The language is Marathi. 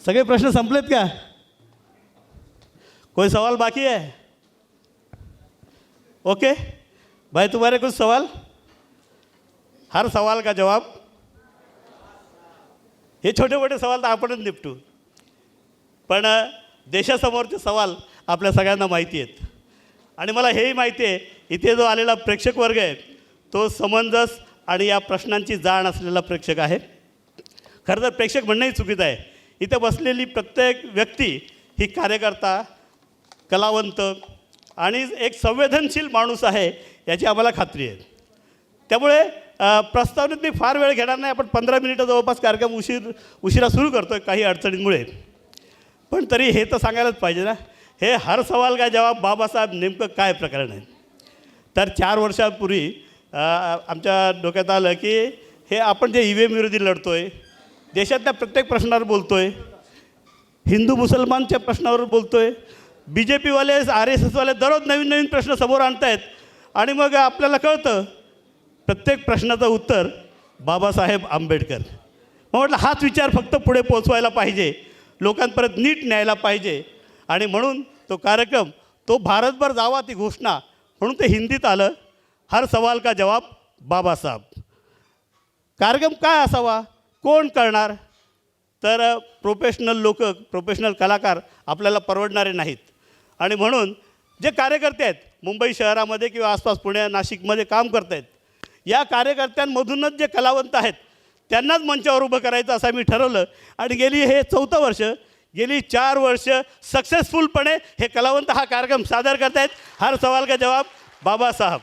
सगळे प्रश्न संपलेत का? कोई सवाल बाकी है? ओके भाई, तुम्हारे कुछ सवाल? हर सवाल का जवाब, हे छोटे मोठे सवाल तर आपणच निपटू, पण देशासमोरचे सवाल आपल्या सगळ्यांना माहिती आहेत. आणि मला हेही माहिती आहे इथे जो आलेला प्रेक्षक वर्ग आहे तो समंजस आणि या प्रश्नांची जाण असलेला प्रेक्षक आहे. खरं तर प्रेक्षक म्हणणंही चुकीचं आहे. इथे बसलेली प्रत्येक व्यक्ती ही कार्यकर्ता, कलावंत आणि एक संवेदनशील माणूस आहे याची आम्हाला खात्री आहे. त्यामुळे प्रस्तावनेत मी फार वेळ घेणार नाही. आपण 15 मिनिटं जवळपास कार्यक्रम उशिरा सुरू करतो आहे काही अडचणींमुळे, पण तरी हे तर सांगायलाच पाहिजे ना. हे हर सवाल का जवाब बाबासाहेब नेमकं काय प्रकरण आहे? तर 4 वर्षांपूर्वी आमच्या डोक्यात आलं की हे आपण जे EVM विरोधी लढतो आहे, देशातल्या प्रत्येक प्रश्नावर बोलतो आहे, हिंदू मुसलमानच्या प्रश्नावर बोलतो आहे, BJPवाले RSSवाले दररोज नवीन नवीन प्रश्न समोर आणत आहेत आणि मग आपल्याला कळतं प्रत्येक प्रश्नाचं उत्तर बाबासाहेब आंबेडकर. मग म्हटलं हाच विचार फक्त पुढे पोचवायला पाहिजे, लोकांपर्यंत नीट न्यायला पाहिजे. आणि म्हणून तो कार्यक्रम तो भारतभर जावा ती घोषणा म्हणून ते हिंदीत आलं, हर सवाल का जवाब बाबासाहेब. कार्यक्रम काय असावा, कोण करणार? तर प्रोफेशनल लोक, प्रोफेशनल कलाकार आपल्याला परवडणारे नाहीत. आणि म्हणून जे कार्यकर्ते आहेत मुंबई शहरामध्ये किंवा आसपास पुणे नाशिकमध्ये काम करत आहेत, या कार्यकर्त्यांमधूनच जे कलावंत आहेत त्यांनाच मंचावर उभं करायचं असं मी ठरवलं. आणि गेली 4 वर्ष सक्सेसफुलपणे हे कलावंत हा कार्यक्रम सादर करत आहेत. हर सवाल का जवाब बाबासाहेब.